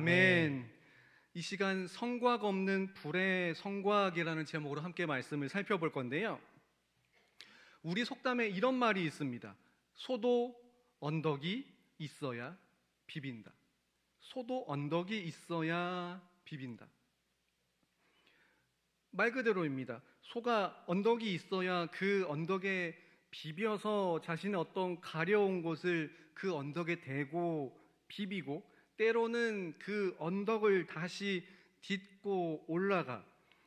아멘. 이 시간 성곽 없는 불의 성곽이라는 제목으로 함께 말씀을 살펴볼 건데요. 우리 속담에 이런 말이 있습니다. 소도 언덕이 있어야 비빈다. 소도 언덕이 있어야 비빈다. 말 그대로입니다. 소가 언덕이 있어야 그 언덕에 비벼서 자신의 어떤 가려운 곳을 그 언덕에 대고 비비고, 때로는 그 언덕을 다시 딛고 올라가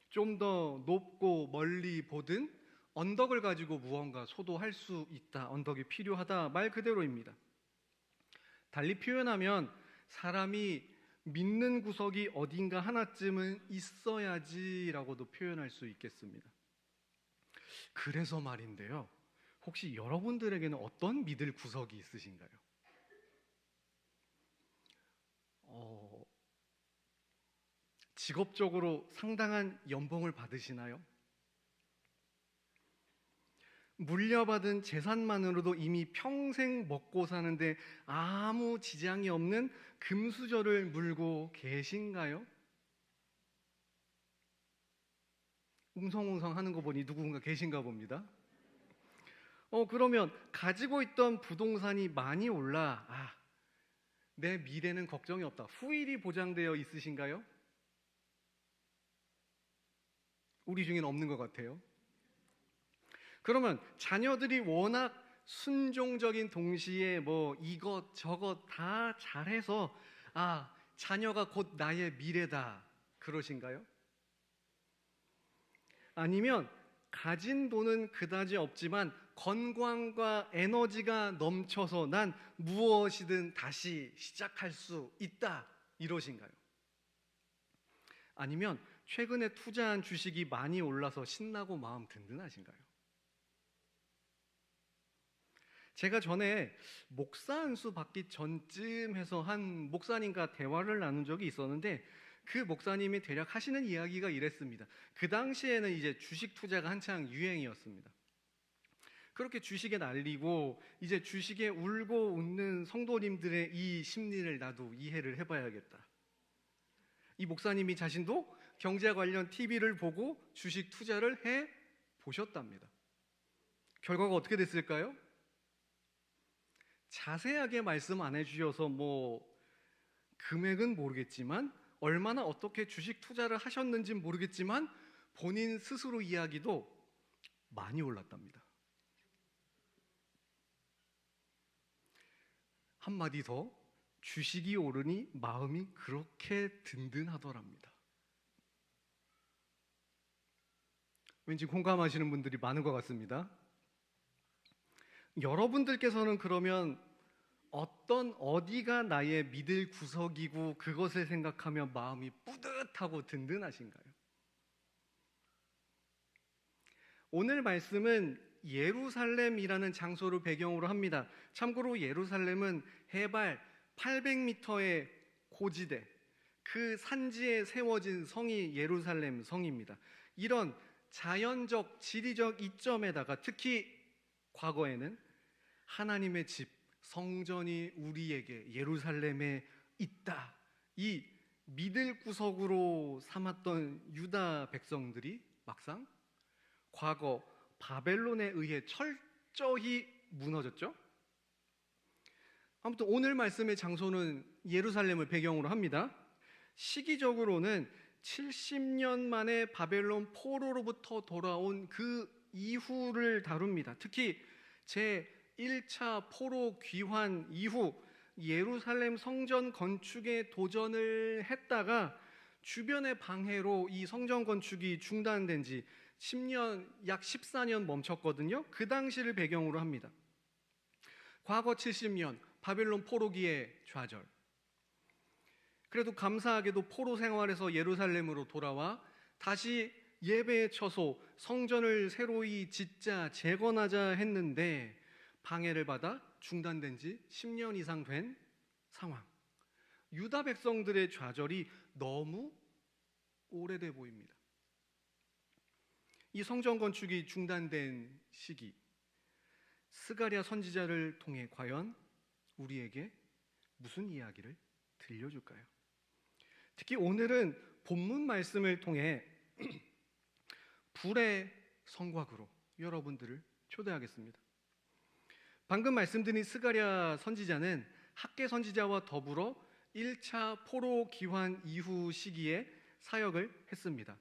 좀 더 높고 멀리 보든 언덕을 가지고 무언가 소도할 수 있다. 언덕이 필요하다. 말 그대로입니다. 달리 표현하면 사람이 믿는 구석이 어딘가 하나쯤은 있어야지라고도 표현할 수 있겠습니다. 그래서 말인데요. 혹시 여러분들에게는 어떤 믿을 구석이 있으신가요? 직업적으로 상당한 연봉을 받으시나요? 물려받은 재산만으로도 이미 평생 먹고 사는데 아무 지장이 없는 금수저를 물고 계신가요? 웅성웅성 하는 거 보니 누군가 계신가 봅니다. 그러면 가지고 있던 부동산이 많이 올라 내 미래는 걱정이 없다. 후일이 보장되어 있으신가요? 우리 중에는 없는 것 같아요. 그러면 자녀들이 워낙 순종적인 동시에 이것 다 잘해서 자녀가 곧 나의 미래다 그러신가요? 아니면 가진 돈은 그다지 없지만 건강과 에너지가 넘쳐서 난 무엇이든 다시 시작할 수 있다 이러신가요? 아니면 최근에 투자한 주식이 많이 올라서 신나고 마음 든든하신가요? 제가 전에 목사 안수 받기 전쯤 해서 한 목사님과 대화를 나눈 적이 있었는데, 그 목사님이 대략 하시는 이야기가 이랬습니다. 그 당시에는 이제 주식 투자가 한창 유행이었습니다. 그렇게 주식에 날리고 이제 주식에 울고 웃는 성도님들의 이 심리를 나도 이해를 해봐야겠다. 이 목사님이 자신도 경제 관련 TV를 보고 주식 투자를 해 보셨답니다. 결과가 어떻게 됐을까요? 자세하게 말씀 안 해주셔서 금액은 모르겠지만, 얼마나 어떻게 주식 투자를 하셨는지는 모르겠지만 본인 스스로 이야기도 많이 올랐답니다. 한마디 더, 주식이 오르니 마음이 그렇게 든든하더랍니다. 왠지 공감하시는 분들이 많은 것 같습니다. 여러분들께서는 그러면 어디가 나의 믿을 구석이고 그것을 생각하며 마음이 뿌듯하고 든든하신가요? 오늘 말씀은 예루살렘이라는 장소를 배경으로 합니다. 참고로 예루살렘은 해발 800m의 고지대, 그 산지에 세워진 성이 예루살렘 성입니다. 이런 자연적, 지리적 이점에다가 특히 과거에는 하나님의 집, 성전이 우리에게 예루살렘에 있다, 이 믿을 구석으로 삼았던 유다 백성들이 막상 과거 바벨론에 의해 철저히 무너졌죠. 아무튼 오늘 말씀의 장소는 예루살렘을 배경으로 합니다. 시기적으로는 70년 만에 바벨론 포로로부터 돌아온 그 이후를 다룹니다. 특히 제1차 포로 귀환 이후 예루살렘 성전 건축에 도전을 했다가 주변의 방해로 이 성전 건축이 중단된 지 10년, 약 14년 멈췄거든요. 그 당시를 배경으로 합니다. 과거 70년 바벨론 포로기의 좌절. 그래도 감사하게도 포로 생활에서 예루살렘으로 돌아와 다시 예배의 처소 성전을 새로이 짓자 재건하자 했는데 방해를 받아 중단된 지 10년 이상 된 상황. 유다 백성들의 좌절이 너무 오래돼 보입니다. 이 성전 건축이 중단된 시기, 스가랴 선지자를 통해 과연 우리에게 무슨 이야기를 들려줄까요? 특히 오늘은 본문 말씀을 통해 불의 성곽으로 여러분들을 초대하겠습니다. 방금 말씀드린 스가랴 선지자는 학개 선지자와 더불어 1차 포로 기환 이후 시기에 사역을 했습니다.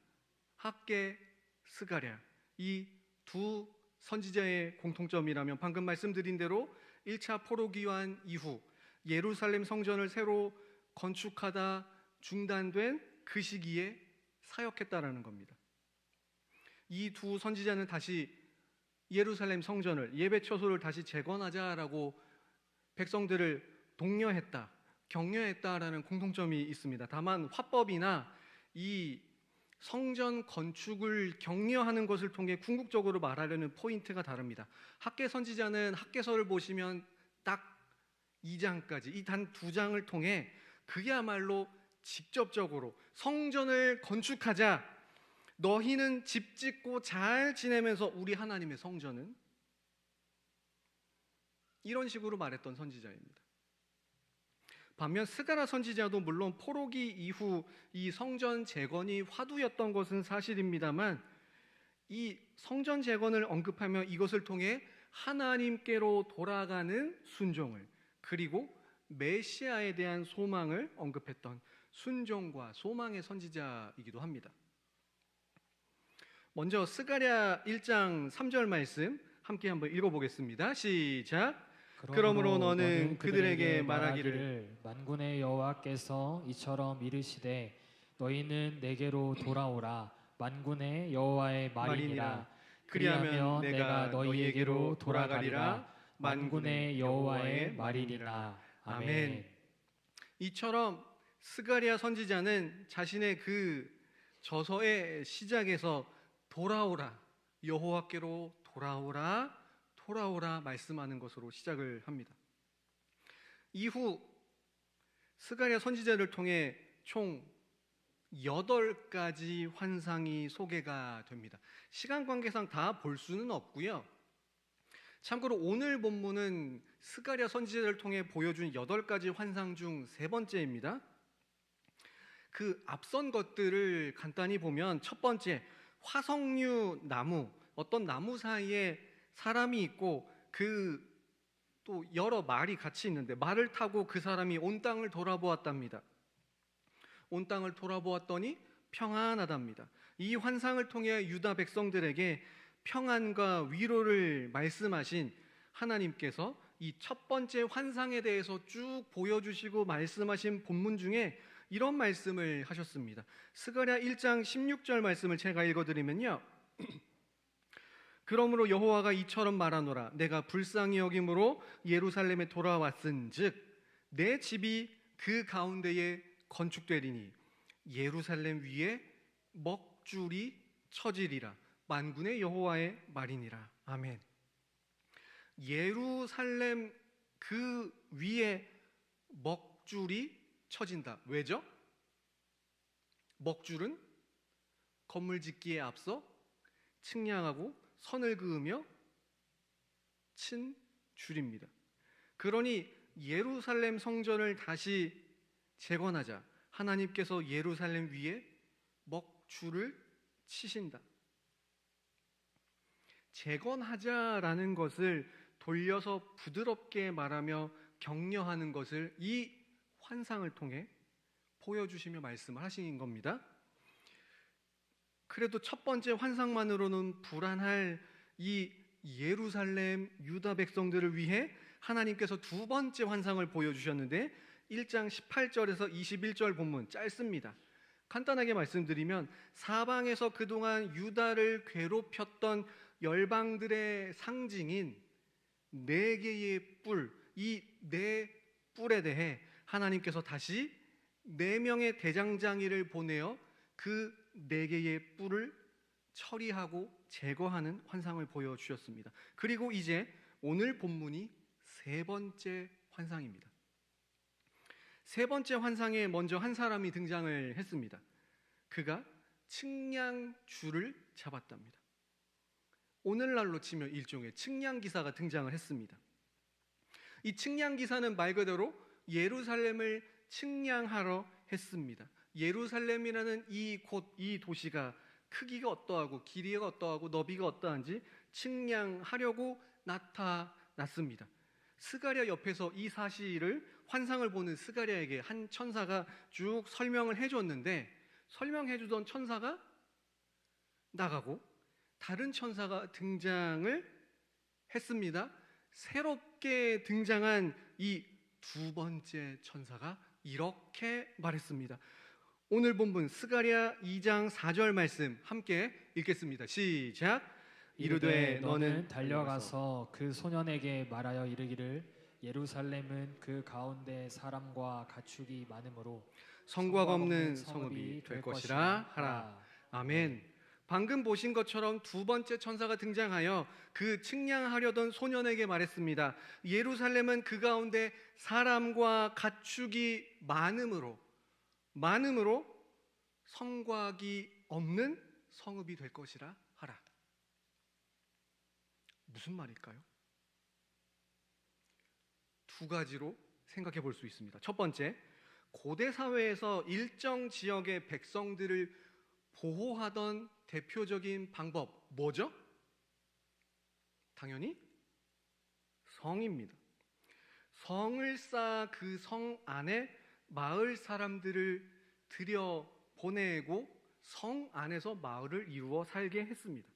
학개, 스가랴, 이 두 선지자의 공통점이라면 방금 말씀드린 대로 1차 포로 기환 이후 예루살렘 성전을 새로 건축하다 중단된 그 시기에 사역했다라는 겁니다. 이 두 선지자는 다시 예루살렘 성전을, 예배 처소를 다시 재건하자라고 백성들을 독려했다, 격려했다라는 공통점이 있습니다. 다만 화법이나 이 성전 건축을 격려하는 것을 통해 궁극적으로 말하려는 포인트가 다릅니다. 학개 선지자는 학개서를 보시면 딱 2장까지, 이 단 2장을 통해 그야말로 직접적으로 성전을 건축하자, 너희는 집 짓고 잘 지내면서 우리 하나님의 성전은, 이런 식으로 말했던 선지자입니다. 반면 스가랴 선지자도 물론 포로기 이후 이 성전 재건이 화두였던 것은 사실입니다만, 이 성전 재건을 언급하며 이것을 통해 하나님께로 돌아가는 순종을, 그리고 메시아에 대한 소망을 언급했던 순종과 소망의 선지자이기도 합니다. 먼저 스가랴 1장 3절 말씀 함께 한번 읽어보겠습니다. 시작. 그러므로 너는 그들에게 말하기를 만군의 여호와께서 이처럼 이르시되 너희는 내게로 돌아오라. 만군의 여호와의 말이니라. 그리하면 내가 너희에게로 돌아가리라. 만군의 여호와의 말이니라. 아멘. 이처럼 스가랴 선지자는 자신의 그 저서의 시작에서 돌아오라, 여호와께로 돌아오라, 돌아오라 말씀하는 것으로 시작을 합니다. 이후 스가랴 선지자를 통해 총 8가지 환상이 소개가 됩니다. 시간 관계상 다 볼 수는 없고요. 참고로 오늘 본문은 스가랴 선지자를 통해 보여준 8가지 환상 중 3번째입니다. 그 앞선 것들을 간단히 보면 첫 번째, 화석류 나무, 어떤 나무 사이에 사람이 있고 그 또 여러 말이 같이 있는데 말을 타고 그 사람이 온 땅을 돌아보았답니다. 온 땅을 돌아보았더니 평안하답니다. 이 환상을 통해 유다 백성들에게 평안과 위로를 말씀하신 하나님께서 이 첫 번째 환상에 대해서 쭉 보여주시고 말씀하신 본문 중에 이런 말씀을 하셨습니다. 스가랴 1장 16절 말씀을 제가 읽어드리면요, 그러므로 여호와가 이처럼 말하노라. 내가 불쌍히 여김으로 예루살렘에 돌아왔은즉 내 집이 그 가운데에 건축되리니 예루살렘 위에 먹줄이 처지리라. 만군의 여호와의 말이니라. 아멘. 예루살렘 그 위에 먹줄이 처진다. 왜죠? 먹줄은 건물 짓기에 앞서 측량하고 선을 그으며 친 줄입니다. 그러니 예루살렘 성전을 다시 재건하자 하나님께서 예루살렘 위에 먹줄을 치신다. 재건하자라는 것을 돌려서 부드럽게 말하며 격려하는 것을 이 환상을 통해 보여주시며 말씀을 하신 겁니다. 그래도 첫 번째 환상만으로는 불안할 이 예루살렘 유다 백성들을 위해 하나님께서 두 번째 환상을 보여주셨는데 1장 18절에서 21절 본문 짧습니다. 간단하게 말씀드리면 사방에서 그동안 유다를 괴롭혔던 열방들의 상징인 4개의 뿔, 이 4뿔에 대해 하나님께서 다시 4명의 대장장이를 보내어 그 4개의 뿔을 처리하고 제거하는 환상을 보여주셨습니다. 그리고 이제 오늘 본문이 3번째 환상입니다. 3번째 환상에 먼저 한 사람이 등장을 했습니다. 그가 측량줄을 잡았답니다. 오늘날로 치면 일종의 측량기사가 등장을 했습니다. 이 측량기사는 말 그대로 예루살렘을 측량하러 했습니다. 예루살렘이라는 이 도시가 크기가 어떠하고 길이가 어떠하고 너비가 어떠한지 측량하려고 나타났습니다. 스가랴 옆에서 이 사실을 환상을 보는 스가랴에게 한 천사가 쭉 설명을 해줬는데, 설명해주던 천사가 나가고 다른 천사가 등장을 했습니다. 새롭게 등장한 이 두 번째 천사가 이렇게 말했습니다. 오늘 본문 스가랴 2장 4절 말씀 함께 읽겠습니다. 시작. 이르되 너는 달려가서 그 소년에게 말하여 이르기를 예루살렘은 그 가운데 사람과 가축이 많으므로 성곽 없는 성읍이 될 것이라 하라. 아멘. 방금 보신 것처럼 두 번째 천사가 등장하여 그 측량하려던 소년에게 말했습니다. 예루살렘은 그 가운데 사람과 가축이 많음으로 성곽이 없는 성읍이 될 것이라 하라. 무슨 말일까요? 두 가지로 생각해 볼 수 있습니다. 첫 번째, 고대 사회에서 일정 지역의 백성들을 보호하던 대표적인 방법 뭐죠? 당연히 성입니다. 성을 쌓아 그 성 안에 마을 사람들을 들여보내고 성 안에서 마을을 이루어 살게 했습니다.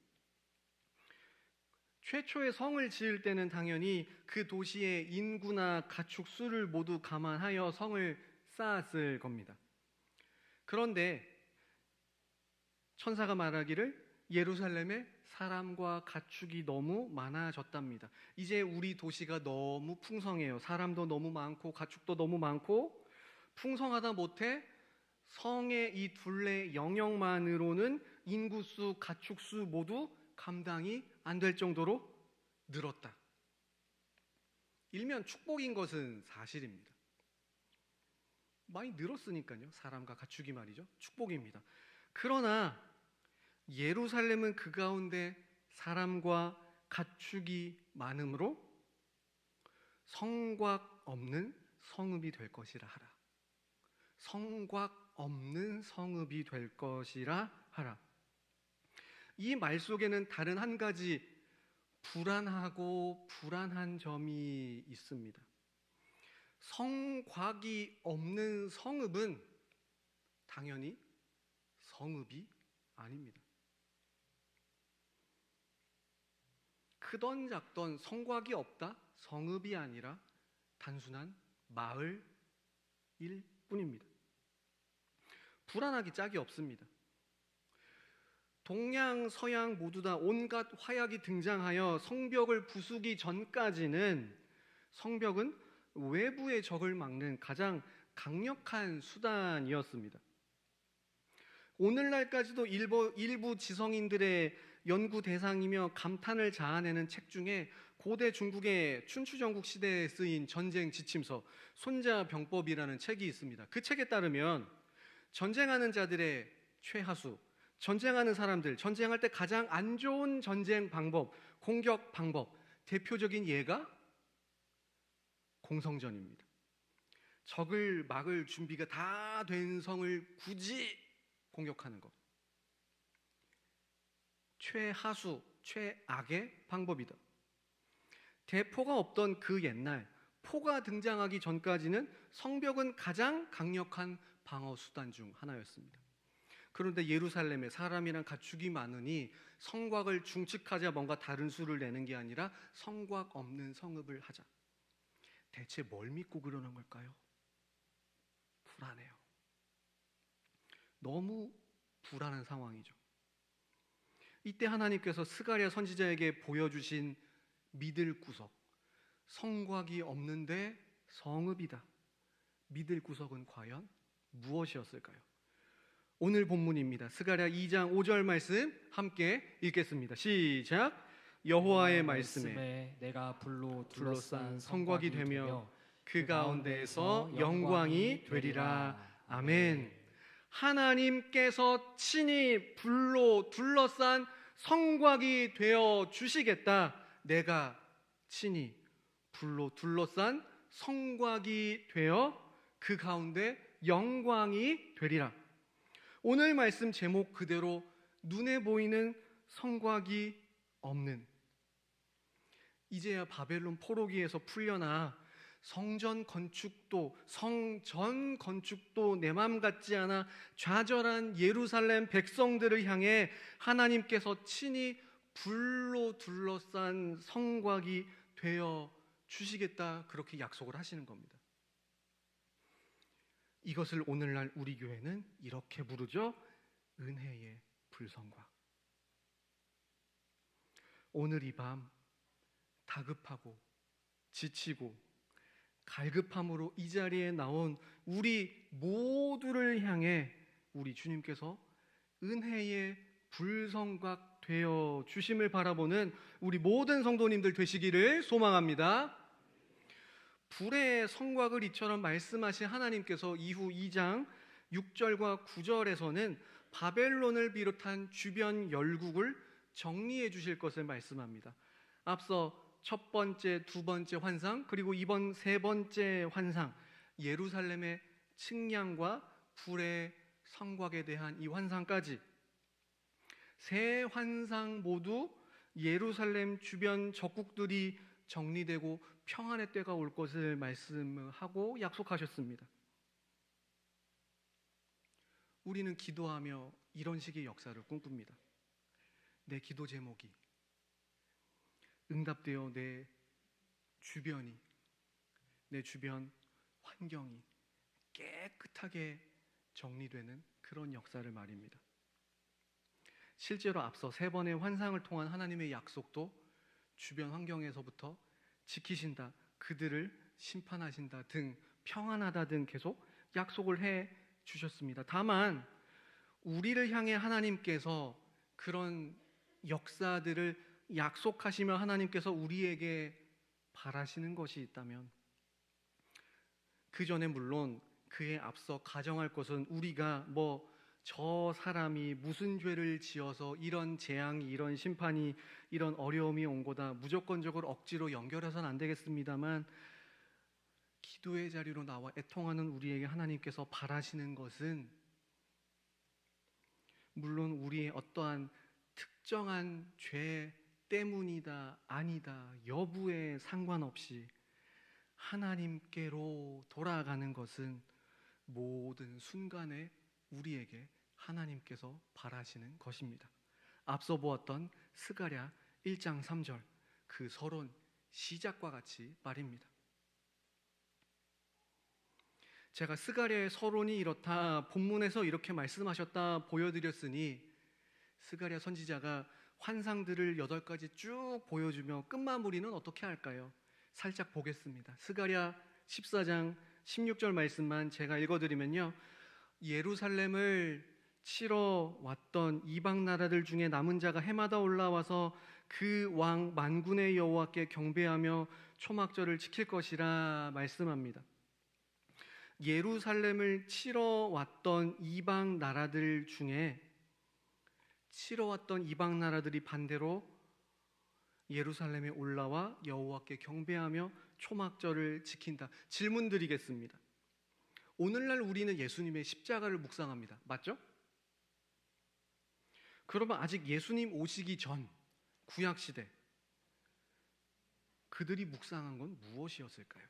최초의 성을 지을 때는 당연히 그 도시의 인구나 가축 수를 모두 감안하여 성을 쌓았을 겁니다. 그런데 천사가 말하기를 예루살렘에 사람과 가축이 너무 많아졌답니다. 이제 우리 도시가 너무 풍성해요. 사람도 너무 많고 가축도 너무 많고 풍성하다 못해 성의 이 둘레 영역만으로는 인구수, 가축수 모두 감당이 안 될 정도로 늘었다. 일면 축복인 것은 사실입니다. 많이 늘었으니까요. 사람과 가축이 말이죠. 축복입니다. 그러나 예루살렘은 그 가운데 사람과 가축이 많으므로 성곽 없는 성읍이 될 것이라 하라. 성곽 없는 성읍이 될 것이라 하라. 이 말 속에는 다른 한 가지 불안한 점이 있습니다. 성곽이 없는 성읍은 당연히 성읍이 아닙니다. 크던 작던 성곽이 없다? 성읍이 아니라 단순한 마을일 뿐입니다. 불안하기 짝이 없습니다. 동양, 서양 모두 다 온갖 화약이 등장하여 성벽을 부수기 전까지는 성벽은 외부의 적을 막는 가장 강력한 수단이었습니다. 오늘날까지도 일부 지성인들의 연구 대상이며 감탄을 자아내는 책 중에 고대 중국의 춘추전국 시대에 쓰인 전쟁 지침서 손자병법이라는 책이 있습니다. 그 책에 따르면 전쟁하는 자들의 최하수, 전쟁하는 사람들, 전쟁할 때 가장 안 좋은 전쟁 방법, 공격 방법, 대표적인 예가 공성전입니다. 적을 막을 준비가 다 된 성을 굳이 공격하는 것. 최하수, 최악의 방법이다. 대포가 없던 그 옛날, 포가 등장하기 전까지는 성벽은 가장 강력한 방어 수단 중 하나였습니다. 그런데 예루살렘에 사람이랑 가축이 많으니 성곽을 중축하자 뭔가 다른 수를 내는 게 아니라 성곽 없는 성읍을 하자. 대체 뭘 믿고 그러는 걸까요? 불안해요. 너무 불안한 상황이죠. 이때 하나님께서 스가랴 선지자에게 보여주신 믿을 구석, 성곽이 없는데 성읍이다. 믿을 구석은 과연 무엇이었을까요? 오늘 본문입니다. 스가랴 2장 5절 말씀 함께 읽겠습니다. 시작. 여호와의 말씀에 내가 불로 둘러싼 성곽이 되며 그 가운데에서 영광이 되리라. 아멘. 하나님께서 친히 불로 둘러싼 성곽이 되어 주시겠다. 내가 친히 불로 둘러싼 성곽이 되어 그 가운데 영광이 되리라. 오늘 말씀 제목 그대로 눈에 보이는 성곽이 없는, 이제야 바벨론 포로기에서 풀려나 성전 건축도 내 맘 같지 않아 좌절한 예루살렘 백성들을 향해 하나님께서 친히 불로 둘러싼 성곽이 되어 주시겠다, 그렇게 약속을 하시는 겁니다. 이것을 오늘날 우리 교회는 이렇게 부르죠. 은혜의 불성곽. 오늘 이 밤 다급하고 지치고 갈급함으로 이 자리에 나온 우리 모두를 향해 우리 주님께서 은혜의 불성곽 되어 주심을 바라보는 우리 모든 성도님들 되시기를 소망합니다. 불의 성곽을 이처럼 말씀하신 하나님께서 이후 2장 6절과 9절에서는 바벨론을 비롯한 주변 열국을 정리해 주실 것을 말씀합니다. 앞서 첫 번째, 두 번째 환상, 그리고 이번 세 번째 환상, 예루살렘의 측량과 불의 성곽에 대한 이 환상까지 세 환상 모두 예루살렘 주변 적국들이 정리되고 평안의 때가 올 것을 말씀하고 약속하셨습니다. 우리는 기도하며 이런 식의 역사를 꿈꿉니다. 내 기도 제목이 응답되어 내 주변이, 내 주변 환경이 깨끗하게 정리되는 그런 역사를 말입니다. 실제로 앞서 세 번의 환상을 통한 하나님의 약속도 주변 환경에서부터 지키신다, 그들을 심판하신다 등, 평안하다 등 계속 약속을 해 주셨습니다. 다만 우리를 향해 하나님께서 그런 역사들을 약속하시며 하나님께서 우리에게 바라시는 것이 있다면, 그 전에 물론 그에 앞서 가정할 것은 우리가 저 사람이 무슨 죄를 지어서 이런 재앙이, 이런 심판이, 이런 어려움이 온 거다, 무조건적으로 억지로 연결해서는 안 되겠습니다만, 기도의 자리로 나와 애통하는 우리에게 하나님께서 바라시는 것은 물론 우리의 어떠한 특정한 죄 때문이다 아니다 여부에 상관없이 하나님께로 돌아가는 것은 모든 순간에 우리에게 하나님께서 바라시는 것입니다. 앞서 보았던 스가랴 1장 3절, 그 서론 시작과 같이 말입니다. 제가 스가랴의 서론이 이렇다, 본문에서 이렇게 말씀하셨다 보여드렸으니, 스가랴 선지자가 환상들을 8가지 쭉 보여주며 끝마무리는 어떻게 할까요? 살짝 보겠습니다. 스가랴 14장 16절 말씀만 제가 읽어드리면요, 예루살렘을 치러 왔던 이방 나라들 중에 남은 자가 해마다 올라와서 그 왕 만군의 여호와께 경배하며 초막절을 지킬 것이라 말씀합니다. 예루살렘을 치러 왔던 이방 나라들 중에 치러 왔던 이방 나라들이 반대로 예루살렘에 올라와 여호와께 경배하며 초막절을 지킨다. 질문 드리겠습니다. 오늘날 우리는 예수님의 십자가를 묵상합니다. 맞죠? 그러면 아직 예수님 오시기 전 구약시대 그들이 묵상한 건 무엇이었을까요?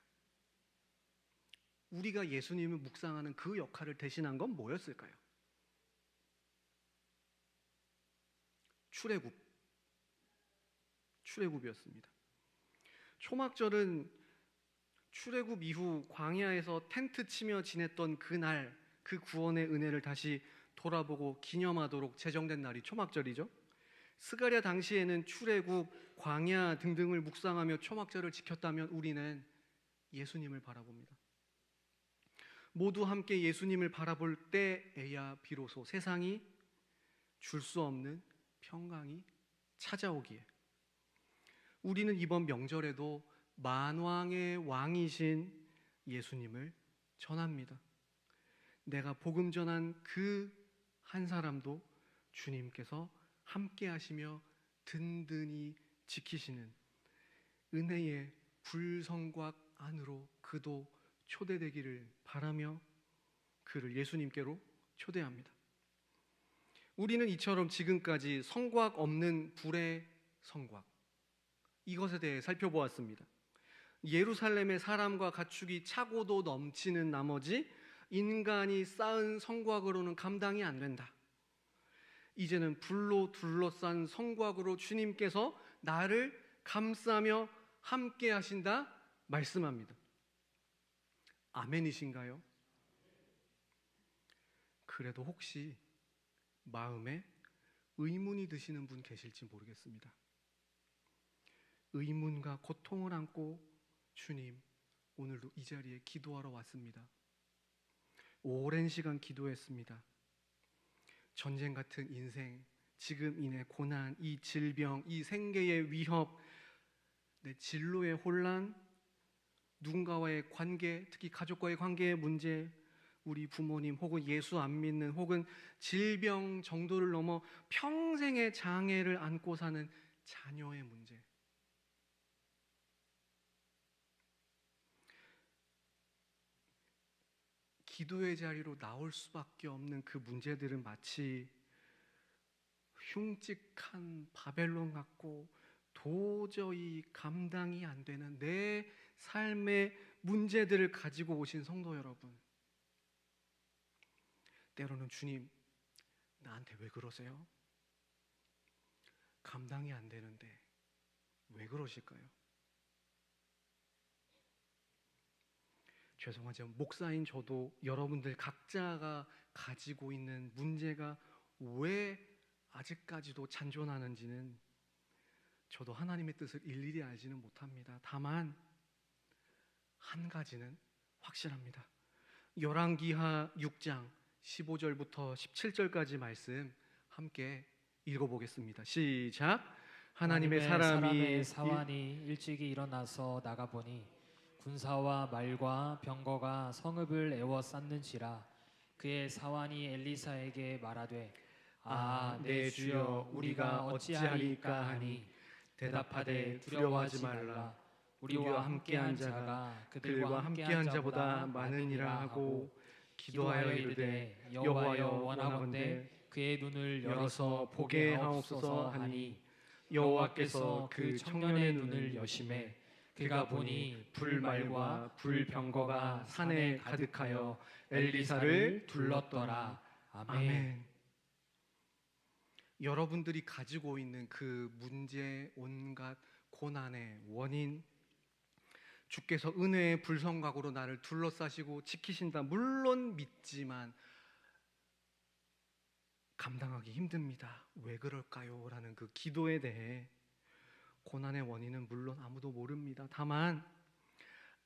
우리가 예수님을 묵상하는 그 역할을 대신한 건 뭐였을까요? 출애굽이었습니다. 초막절은 출애굽 이후 광야에서 텐트 치며 지냈던 그날, 그 구원의 은혜를 다시 돌아보고 기념하도록 제정된 날이 초막절이죠. 스가랴 당시에는 출애굽, 광야 등등을 묵상하며 초막절을 지켰다면 우리는 예수님을 바라봅니다. 모두 함께 예수님을 바라볼 때에야 비로소 세상이 줄 수 없는 평강이 찾아오기에 우리는 이번 명절에도 만왕의 왕이신 예수님을 전합니다. 내가 복음 전한 그 한 사람도 주님께서 함께 하시며 든든히 지키시는 은혜의 불성곽 안으로 그도 초대되기를 바라며 그를 예수님께로 초대합니다. 우리는 이처럼 지금까지 성곽 없는 불의 성곽, 이것에 대해 살펴보았습니다. 예루살렘의 사람과 가축이 차고도 넘치는 나머지 인간이 쌓은 성곽으로는 감당이 안 된다. 이제는 불로 둘러싼 성곽으로 주님께서 나를 감싸며 함께 하신다 말씀합니다. 아멘이신가요? 그래도 혹시 마음에 의문이 드시는 분 계실지 모르겠습니다. 의문과 고통을 안고 주님, 오늘도 이 자리에 기도하러 왔습니다. 오랜 시간 기도했습니다. 전쟁 같은 인생, 지금 인해 고난, 이 질병, 이 생계의 위협, 내 진로의 혼란, 누군가와의 관계, 특히 가족과의 관계의 문제, 우리 부모님 혹은 예수 안 믿는 혹은 질병 정도를 넘어 평생의 장애를 안고 사는 자녀의 문제, 기도의 자리로 나올 수밖에 없는 그 문제들은 마치 흉측한 바벨론 같고 도저히 감당이 안 되는 내 삶의 문제들을 가지고 오신 성도 여러분, 때로는 주님, 나한테 왜 그러세요? 감당이 안 되는데 왜 그러실까요? 죄송하지만 목사인 저도 여러분들 각자가 가지고 있는 문제가 왜 아직까지도 잔존하는지는 저도 하나님의 뜻을 일일이 알지는 못합니다. 다만 한 가지는 확실합니다. 열왕기하 6장 15절부터 17절까지 말씀 함께 읽어보겠습니다. 시작. 하나님의 사람이 사환이 일찍이 일어나서 나가보니 군사와 말과 병거가 성읍을 에워쌌는지라. 그의 사환이 엘리사에게 말하되 내 주여, 우리가 어찌하리까 하니 대답하되 두려워하지 말라. 우리와 함께한 자가 그들과 함께한 자보다 많으니라 하고 기도하여 이르되 여호와여, 원하건대 그의 눈을 열어서 보게 하옵소서 하니 여호와께서 그 청년의 눈을 여심해 그가 보니 불말과 불병거가 산에 가득하여 엘리사를 둘렀더라. 아멘. 여러분들이 가지고 있는 그 문제, 온갖 고난의 원인, 주께서 은혜의 불성곽으로 나를 둘러싸시고 지키신다, 물론 믿지만 감당하기 힘듭니다. 왜 그럴까요? 라는 그 기도에 대해 고난의 원인은 물론 아무도 모릅니다. 다만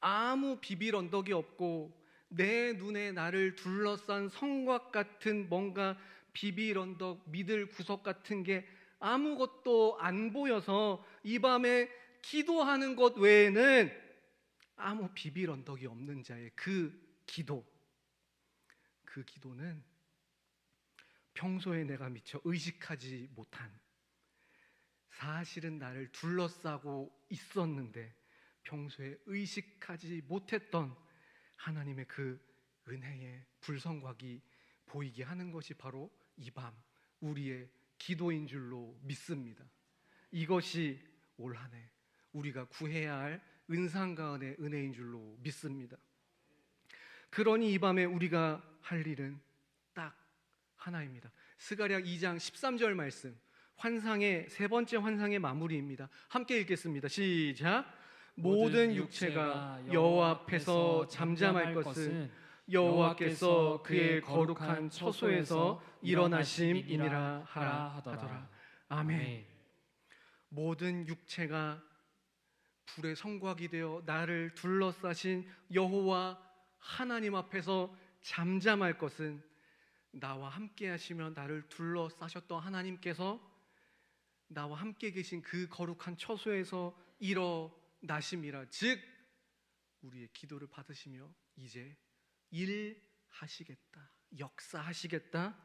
아무 비빌 언덕이 없고 내 눈에 나를 둘러싼 성곽 같은 뭔가 비빌 언덕, 믿을 구석 같은 게 아무것도 안 보여서 이 밤에 기도하는 것 외에는 아무 비빌 언덕이 없는 자의 그 기도는 평소에 내가 미처 의식하지 못한, 사실은 나를 둘러싸고 있었는데 평소에 의식하지 못했던 하나님의 그 은혜의 불성곽이 보이게 하는 것이 바로 이 밤 우리의 기도인 줄로 믿습니다. 이것이 올 한 해 우리가 구해야 할 은상가은의 은혜인 줄로 믿습니다. 그러니 이 밤에 우리가 할 일은 딱 하나입니다. 스가랴 2장 13절 말씀, 환상의 세 번째 환상의 마무리입니다. 함께 읽겠습니다. 시작. 모든 육체가 여호와 앞에서 잠잠할 것은 여호와께서 그의 거룩한 처소에서 일어나심이니라 하더라. 아멘. 모든 육체가 불의 성곽이 되어 나를 둘러싸신 여호와 하나님 앞에서 잠잠할 것은 나와 함께 하시며 나를 둘러싸셨던 하나님께서 나와 함께 계신 그 거룩한 처소에서 일어나심이라. 즉 우리의 기도를 받으시며 이제 일하시겠다, 역사하시겠다.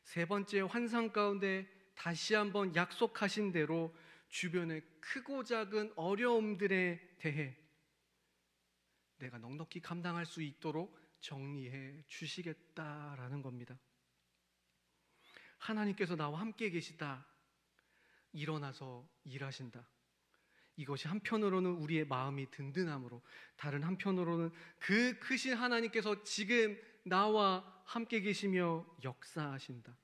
세 번째 환상 가운데 다시 한번 약속하신 대로 주변의 크고 작은 어려움들에 대해 내가 넉넉히 감당할 수 있도록 정리해 주시겠다라는 겁니다. 하나님께서 나와 함께 계시다. 일어나서 일하신다. 이것이 한편으로는 우리의 마음이 든든함으로, 다른 한편으로는 그 크신 하나님께서 지금 나와 함께 계시며 역사하신다.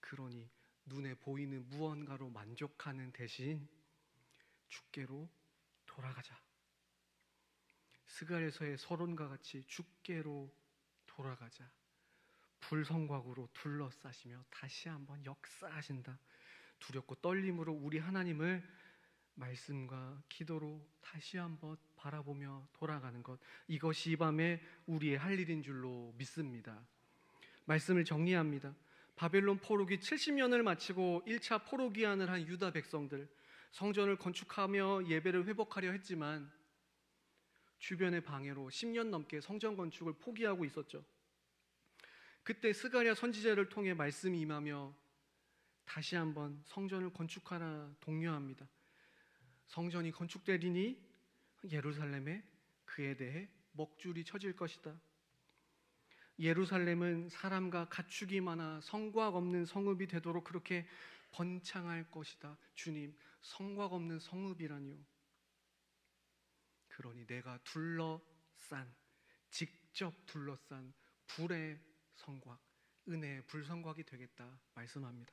그러니 눈에 보이는 무언가로 만족하는 대신 주께로 돌아가자. 스갈에서의 서론과 같이 주께로 돌아가자. 불성곽으로 둘러싸시며 다시 한번 역사하신다. 두렵고 떨림으로 우리 하나님을 말씀과 기도로 다시 한번 바라보며 돌아가는 것, 이것이 이 밤에 우리의 할 일인 줄로 믿습니다. 말씀을 정리합니다. 바벨론 포로기 70년을 마치고 1차 포로 기한을 한 유다 백성들, 성전을 건축하며 예배를 회복하려 했지만 주변의 방해로 10년 넘게 성전 건축을 포기하고 있었죠. 그때 스가랴 선지자를 통해 말씀이 임하며 다시 한번 성전을 건축하라 독려합니다. 성전이 건축되리니 예루살렘에 그에 대해 먹줄이 쳐질 것이다. 예루살렘은 사람과 가축이 많아 성곽 없는 성읍이 되도록 그렇게 번창할 것이다. 주님, 성곽 없는 성읍이라니요. 그러니 내가 직접 둘러싼 불의 성곽, 은혜의 불성곽이 되겠다 말씀합니다.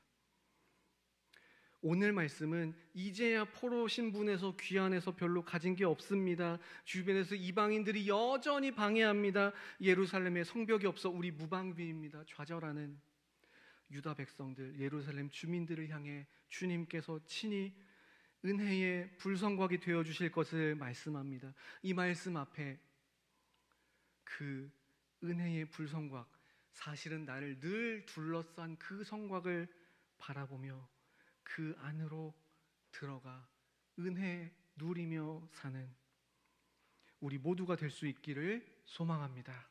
오늘 말씀은 이제야 포로 신분에서 귀환해서 별로 가진 게 없습니다. 주변에서 이방인들이 여전히 방해합니다. 예루살렘에 성벽이 없어 우리 무방비입니다. 좌절하는 유다 백성들, 예루살렘 주민들을 향해 주님께서 친히 은혜의 불성곽이 되어주실 것을 말씀합니다. 이 말씀 앞에 그 은혜의 불성곽, 사실은 나를 늘 둘러싼 그 성곽을 바라보며 그 안으로 들어가 은혜 누리며 사는 우리 모두가 될 수 있기를 소망합니다.